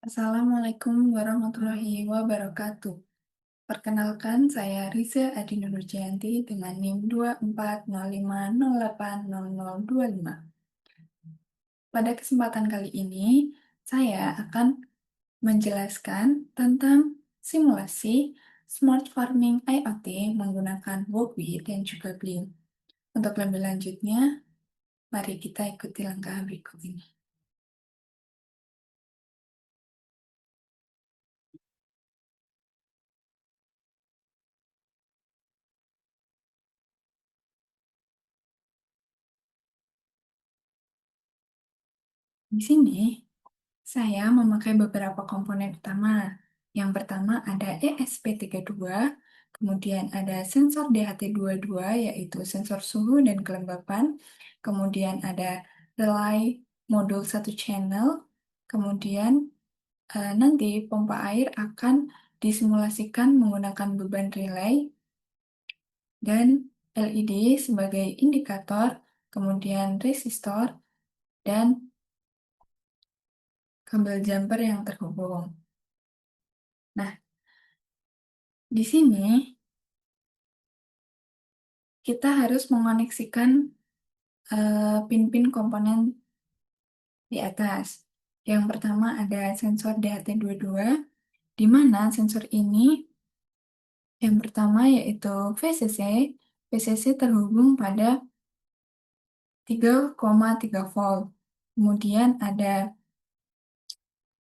Assalamualaikum warahmatullahi wabarakatuh. Perkenalkan, saya Riza Adi Nurjayanti dengan NIM 2405080025. Pada kesempatan kali ini, saya akan menjelaskan tentang simulasi Smart Farming IoT menggunakan Wokwi dan juga Blink. Untuk lebih lanjutnya, mari kita ikuti langkah berikut ini. Di sini, saya memakai beberapa komponen utama. Yang pertama ada ESP32, kemudian ada sensor DHT22 yaitu sensor suhu dan kelembapan, kemudian ada relay modul satu channel, kemudian nanti pompa air akan disimulasikan menggunakan beban relay dan LED sebagai indikator, kemudian resistor, dan kabel jumper yang terhubung. Nah, di sini kita harus mengoneksikan pin-pin komponen di atas. Yang pertama ada sensor DHT22, di mana sensor ini yang pertama yaitu VCC. VCC terhubung pada 3,3 volt. Kemudian ada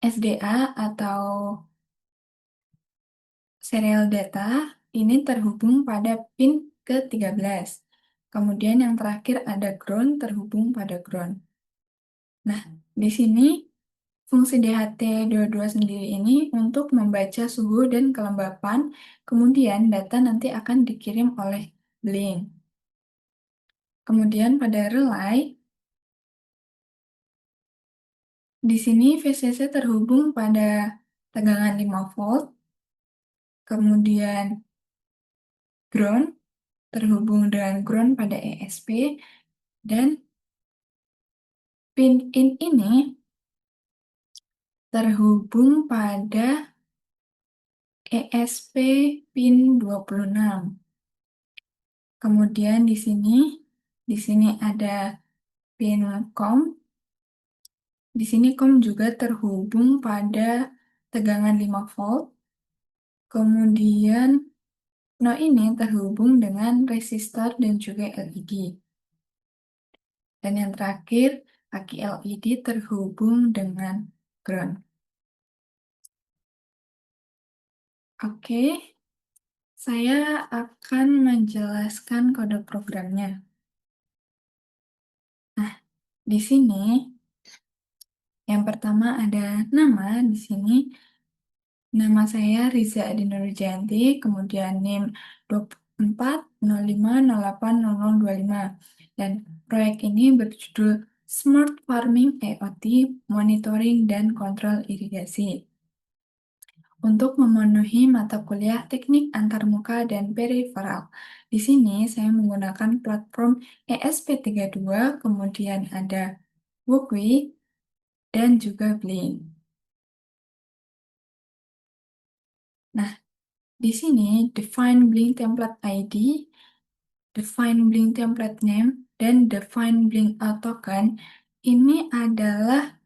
SDA atau serial data, ini terhubung pada pin ke-13. Kemudian yang terakhir ada ground terhubung pada ground. Nah, di sini fungsi DHT22 sendiri ini untuk membaca suhu dan kelembapan, kemudian data nanti akan dikirim oleh Blink. Kemudian pada relay, di sini VCC terhubung pada tegangan 5 volt, kemudian ground terhubung dengan ground pada ESP, dan pin in ini terhubung pada ESP pin 26. Kemudian di sini ada pin COM. Di sini COM juga terhubung pada tegangan 5 volt. Kemudian no ini terhubung dengan resistor dan juga LED. Dan yang terakhir, aki LED terhubung dengan ground. Oke, saya akan menjelaskan kode programnya. Nah, di sini yang pertama ada nama di sini. Nama saya Riza Adi Nurjayanti, kemudian NIM 2405080025. Dan proyek ini berjudul Smart Farming IoT Monitoring dan Kontrol Irigasi. Untuk memenuhi mata kuliah teknik antarmuka dan periferal. Di sini saya menggunakan platform ESP32, kemudian ada Wokwi, dan juga Blink. Nah, di sini define Blink template ID, define Blink template name, dan define Blink token ini adalah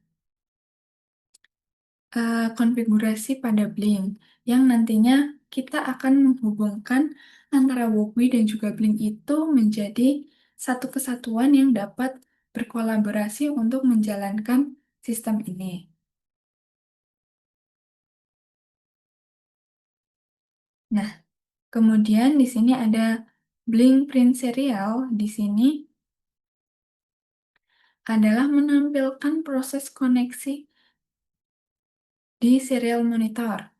konfigurasi pada Blink yang nantinya kita akan menghubungkan antara Wokwi dan juga Blink itu menjadi satu kesatuan yang dapat berkolaborasi untuk menjalankan sistem ini. Nah, kemudian di sini ada Blink Print Serial. Di sini adalah menampilkan proses koneksi di serial monitor.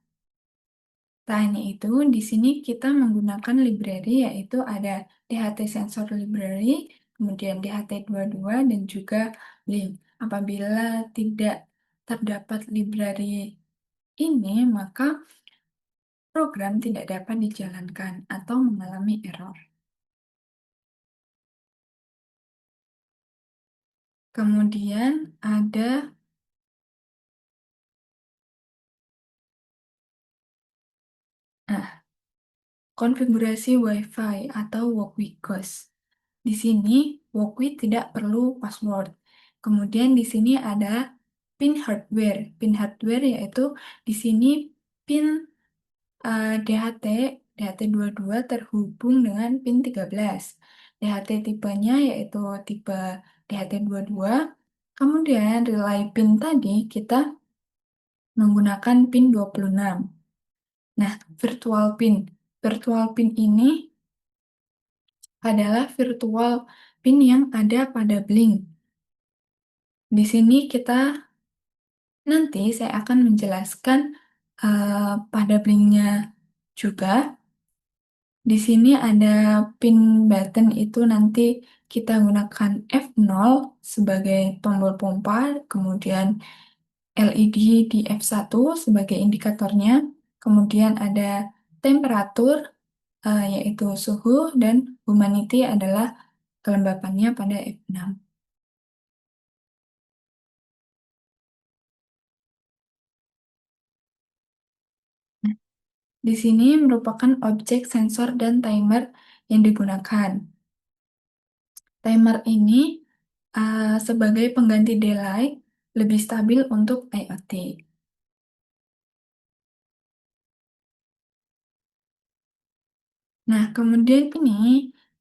Tak hanya itu, di sini kita menggunakan library yaitu ada DHT Sensor Library, kemudian DHT22 dan juga Blink. Apabila tidak terdapat library ini, maka program tidak dapat dijalankan atau mengalami error. Kemudian ada Nah, konfigurasi Wi-Fi atau Walkway Ghost. Di sini Walkway tidak perlu password. Kemudian di sini ada pin hardware. Pin hardware yaitu di sini pin DHT, DHT 22 terhubung dengan pin 13. DHT tipenya yaitu tipe DHT 22. Kemudian relay pin tadi kita menggunakan pin 26. Nah, virtual pin. Virtual pin ini adalah virtual pin yang ada pada Blink. Di sini kita nanti saya akan menjelaskan pada Blinknya juga. Di sini ada pin button itu nanti kita gunakan F0 sebagai tombol pompa, kemudian LED di F1 sebagai indikatornya, kemudian ada temperatur yaitu suhu dan humanity adalah kelembapannya pada F6. Nah, di sini merupakan objek sensor dan timer yang digunakan. Timer ini sebagai pengganti delay lebih stabil untuk IoT. Nah, kemudian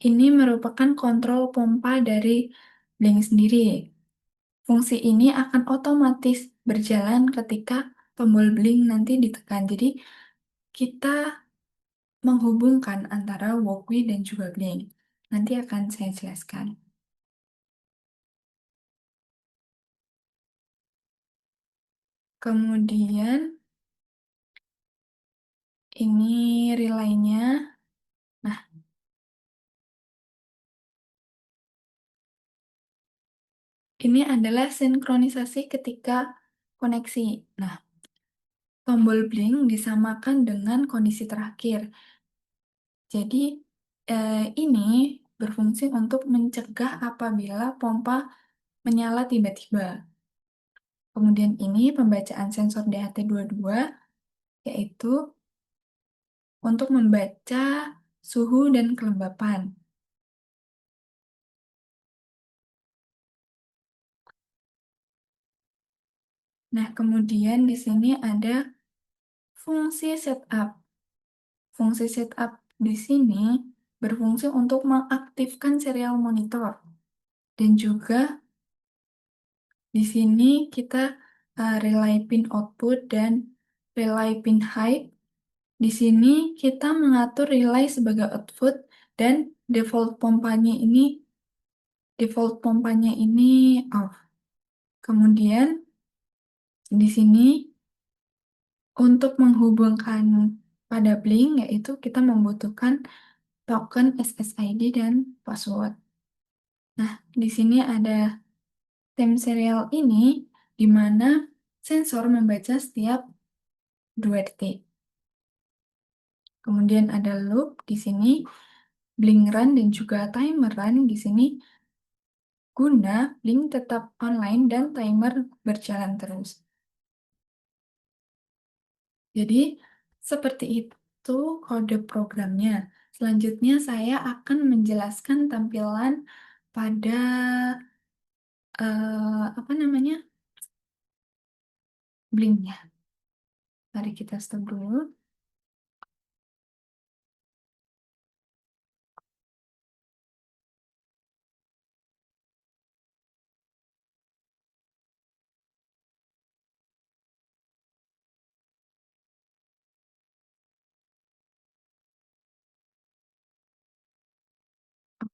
ini merupakan kontrol pompa dari Blink sendiri. Fungsi ini akan otomatis berjalan ketika tombol Blink nanti ditekan. Jadi, kita menghubungkan antara Walkway dan juga Blink. Nanti akan saya jelaskan. Kemudian, ini relaynya. Nah, ini adalah sinkronisasi ketika koneksi. Nah, tombol blink disamakan dengan kondisi terakhir. Jadi, ini berfungsi untuk mencegah apabila pompa menyala tiba-tiba. Kemudian ini pembacaan sensor DHT 22, yaitu untuk membaca suhu dan kelembapan. Nah, kemudian di sini ada fungsi setup. Fungsi setup di sini berfungsi untuk mengaktifkan serial monitor. Dan juga di sini kita relay pin output dan relay pin high. Di sini kita mengatur relay sebagai output dan default pompanya ini off. Kemudian di sini untuk menghubungkan pada Blink yaitu kita membutuhkan token SSID dan password. Nah, di sini ada time serial ini di mana sensor membaca setiap 2 detik. Kemudian ada loop di sini, blink run dan juga timer run di sini guna blink tetap online dan timer berjalan terus. Jadi seperti itu kode programnya. Selanjutnya saya akan menjelaskan tampilan pada apa namanya blinknya. Mari kita stop dulu.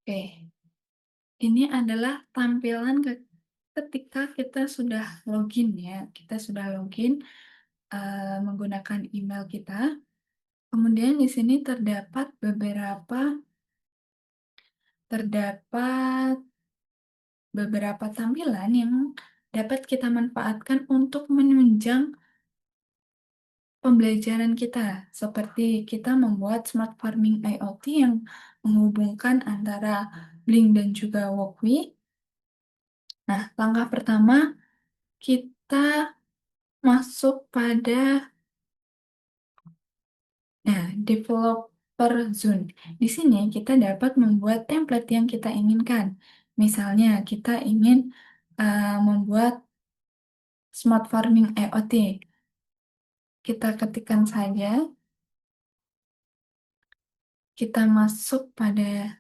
Oke, ini adalah tampilan ketika kita sudah login ya. Kita sudah login menggunakan email kita. Kemudian di sini terdapat beberapa tampilan yang dapat kita manfaatkan untuk menunjang pembelajaran kita, seperti kita membuat smart farming IoT yang menghubungkan antara Blink dan juga Walkway. Nah, langkah pertama kita masuk pada Nah, developer zone. Di sini kita dapat membuat template yang kita inginkan. Misalnya, kita ingin membuat smart farming IoT. Kita ketikkan saja, kita masuk pada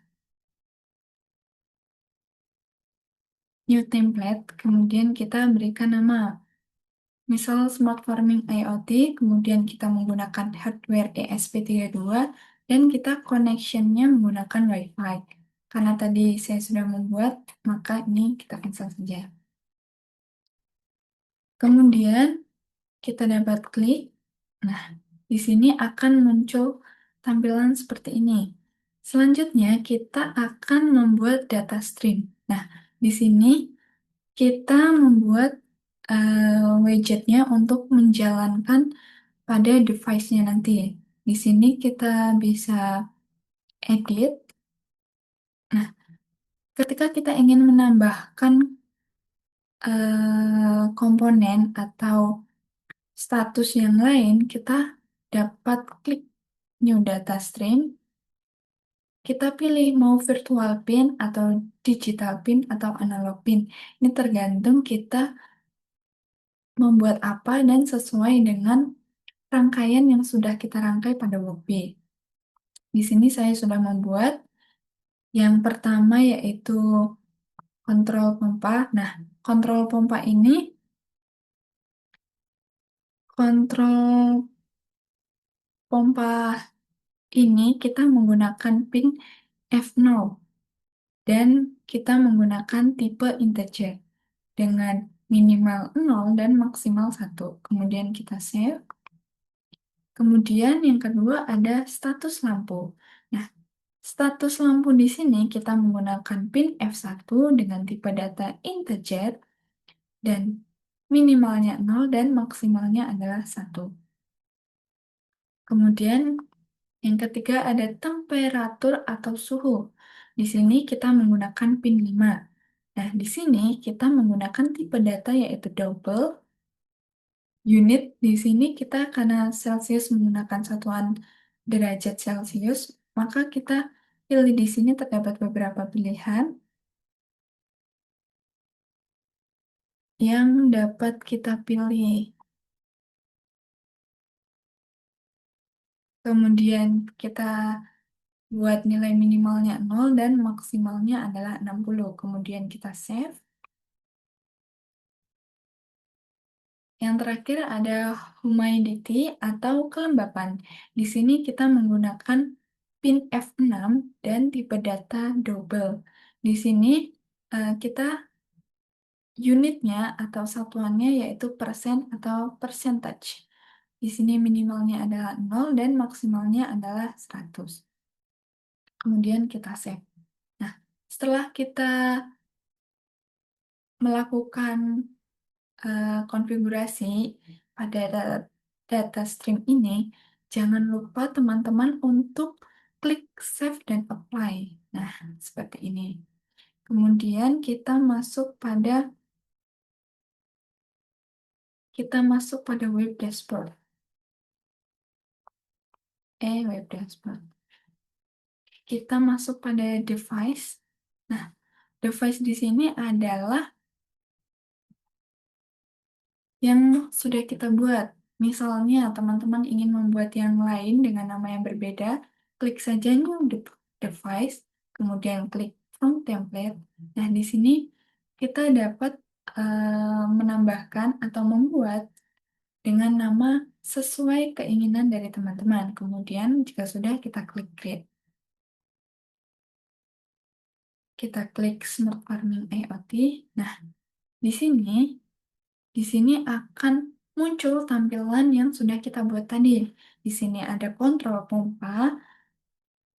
new template, kemudian kita berikan nama. Misal Smart Farming IoT, kemudian kita menggunakan hardware ESP32, dan kita connectionnya menggunakan Wi-Fi. Karena tadi saya sudah membuat, maka ini kita cancel saja. Kemudian kita dapat klik. Nah, di sini akan muncul tampilan seperti ini. Selanjutnya, kita akan membuat data stream. Nah, di sini kita membuat widgetnya untuk menjalankan pada device-nya nanti. Di sini kita bisa edit. Nah, ketika kita ingin menambahkan komponen atau status yang lain, kita dapat klik New Data Stream. Kita pilih mau virtual pin atau digital pin atau analog pin. Ini tergantung kita membuat apa dan sesuai dengan rangkaian yang sudah kita rangkai pada Workbee. Di sini saya sudah membuat yang pertama yaitu kontrol pompa. Nah, kontrol pompa ini, kontrol pompa ini kita menggunakan pin F0 dan kita menggunakan tipe integer dengan minimal 0 dan maksimal 1. Kemudian kita save. Kemudian yang kedua ada status lampu. Nah, status lampu di sini kita menggunakan pin F1 dengan tipe data integer dan minimalnya 0 dan maksimalnya adalah 1. Kemudian yang ketiga ada temperatur atau suhu. Di sini kita menggunakan pin 5. Nah, di sini kita menggunakan tipe data yaitu double. Unit di sini kita karena Celsius menggunakan satuan derajat Celcius, maka kita pilih di sini terdapat beberapa pilihan yang dapat kita pilih. Kemudian kita buat nilai minimalnya 0 dan maksimalnya adalah 60. Kemudian kita save. Yang terakhir ada humidity atau kelembapan. Di sini kita menggunakan pin F6 dan tipe data double. Di sini kita unitnya atau satuannya yaitu persen atau percentage. Di sini minimalnya adalah 0 dan maksimalnya adalah 100. Kemudian kita save. Nah, setelah kita melakukan konfigurasi pada data stream ini, jangan lupa teman-teman untuk klik Save dan Apply. Nah, seperti ini. Kemudian kita masuk pada web dashboard. Web dashboard. Kita masuk pada device. Nah, device di sini adalah yang sudah kita buat. Misalnya, teman-teman ingin membuat yang lain dengan nama yang berbeda, klik saja New Device, kemudian klik From Template. Nah, di sini kita dapat menambahkan atau membuat dengan nama sesuai keinginan dari teman-teman. Kemudian, jika sudah, kita klik Create. Kita klik Smart Farming IoT. Nah, di sini Di sini akan muncul tampilan yang sudah kita buat tadi. Di sini ada kontrol pompa,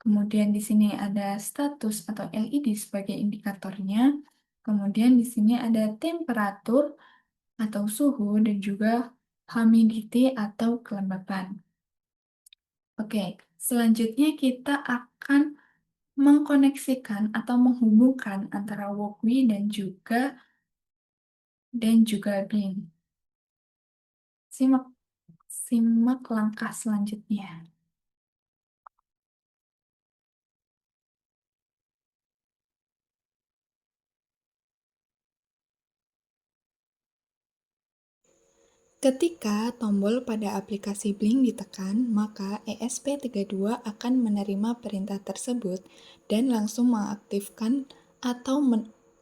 kemudian di sini ada status atau LED sebagai indikatornya, kemudian di sini ada temperatur atau suhu dan juga humidity atau kelembapan. Oke, selanjutnya kita akan mengkoneksikan atau menghubungkan antara Walkme dan juga Bing. Simak Simak langkah selanjutnya. Ketika tombol pada aplikasi Blink ditekan, maka ESP32 akan menerima perintah tersebut dan langsung mengaktifkan atau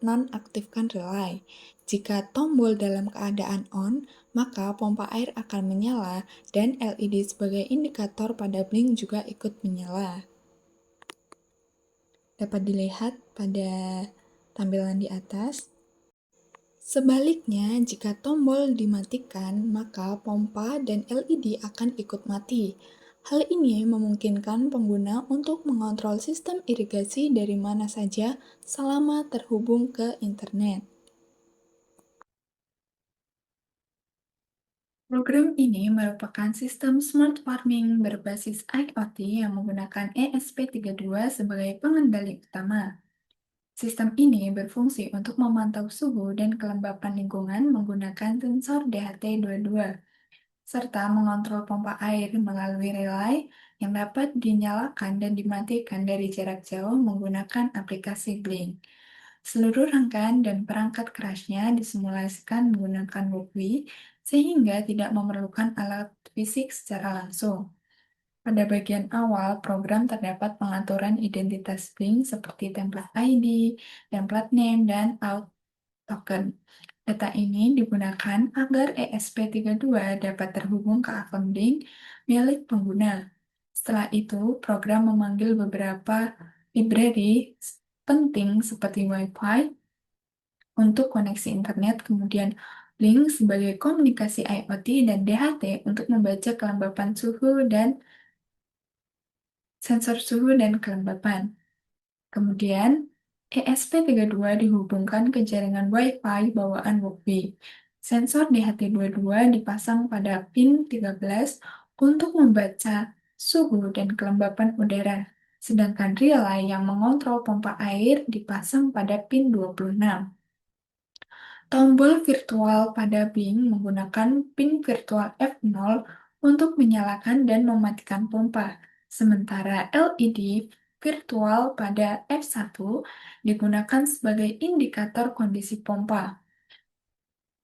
nonaktifkan relay. Jika tombol dalam keadaan on, maka pompa air akan menyala dan LED sebagai indikator pada Blink juga ikut menyala. Dapat dilihat pada tampilan di atas. Sebaliknya, jika tombol dimatikan, maka pompa dan LED akan ikut mati. Hal ini memungkinkan pengguna untuk mengontrol sistem irigasi dari mana saja selama terhubung ke internet. Program ini merupakan sistem smart farming berbasis IoT yang menggunakan ESP32 sebagai pengendali utama. Sistem ini berfungsi untuk memantau suhu dan kelembapan lingkungan menggunakan sensor DHT22, serta mengontrol pompa air melalui relay yang dapat dinyalakan dan dimatikan dari jarak jauh menggunakan aplikasi Blink. Seluruh rangkaian dan perangkat kerasnya disimulasikan menggunakan Walkwie sehingga tidak memerlukan alat fisik secara langsung. Pada bagian awal program terdapat pengaturan identitas Blink seperti template ID, template name, dan auth token. Data ini digunakan agar ESP32 dapat terhubung ke akun Blink milik pengguna. Setelah itu, program memanggil beberapa library penting seperti Wi-Fi untuk koneksi internet, kemudian Blink sebagai komunikasi IoT dan DHT untuk membaca kelembapan suhu dan sensor suhu dan kelembapan. Kemudian, ESP32 dihubungkan ke jaringan Wi-Fi bawaan Walkbee. Sensor DHT22 dipasang pada pin 13 untuk membaca suhu dan kelembapan udara, sedangkan relay yang mengontrol pompa air dipasang pada pin 26. Tombol virtual pada Bing menggunakan pin virtual F0 untuk menyalakan dan mematikan pompa, sementara LED virtual pada F1 digunakan sebagai indikator kondisi pompa.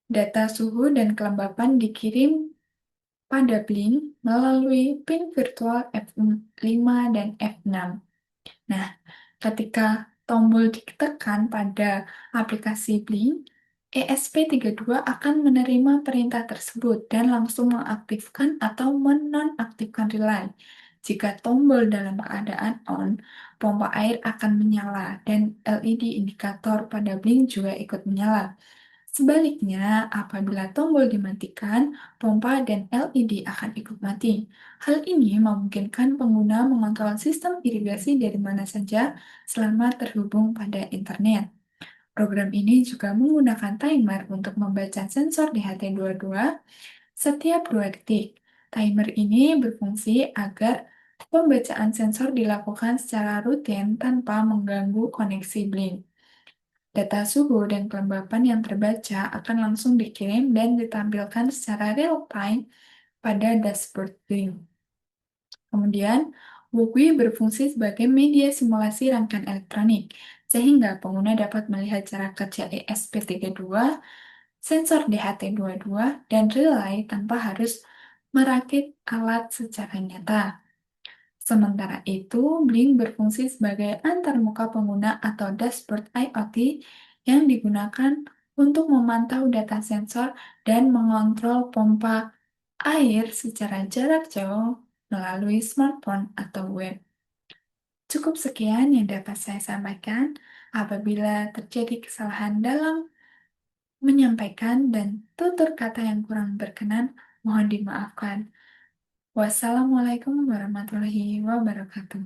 Data suhu dan kelembapan dikirim pada Blink melalui pin virtual F5 dan F6. Nah, ketika tombol ditekan pada aplikasi Blink, ESP32 akan menerima perintah tersebut dan langsung mengaktifkan atau menonaktifkan relay. Jika tombol dalam keadaan on, pompa air akan menyala dan LED indikator pada Blink juga ikut menyala. Sebaliknya, apabila tombol dimatikan, pompa dan LED akan ikut mati. Hal ini memungkinkan pengguna mengontrol sistem irigasi dari mana saja selama terhubung pada internet. Program ini juga menggunakan timer untuk membaca sensor DHT22 setiap 2 detik. Timer ini berfungsi agar pembacaan sensor dilakukan secara rutin tanpa mengganggu koneksi Blink. Data suhu dan kelembapan yang terbaca akan langsung dikirim dan ditampilkan secara real-time pada dashboard Blink. Kemudian, Walkwie berfungsi sebagai media simulasi rangkaian elektronik, sehingga pengguna dapat melihat cara kerja ESP32, sensor DHT22, dan relay tanpa harus merakit alat secara nyata. Sementara itu, Blink berfungsi sebagai antarmuka pengguna atau dashboard IoT yang digunakan untuk memantau data sensor dan mengontrol pompa air secara jarak jauh melalui smartphone atau web. Cukup sekian yang dapat saya sampaikan. Apabila terjadi kesalahan dalam menyampaikan dan tutur kata yang kurang berkenan, mohon dimaafkan. Wassalamualaikum warahmatullahi wabarakatuh.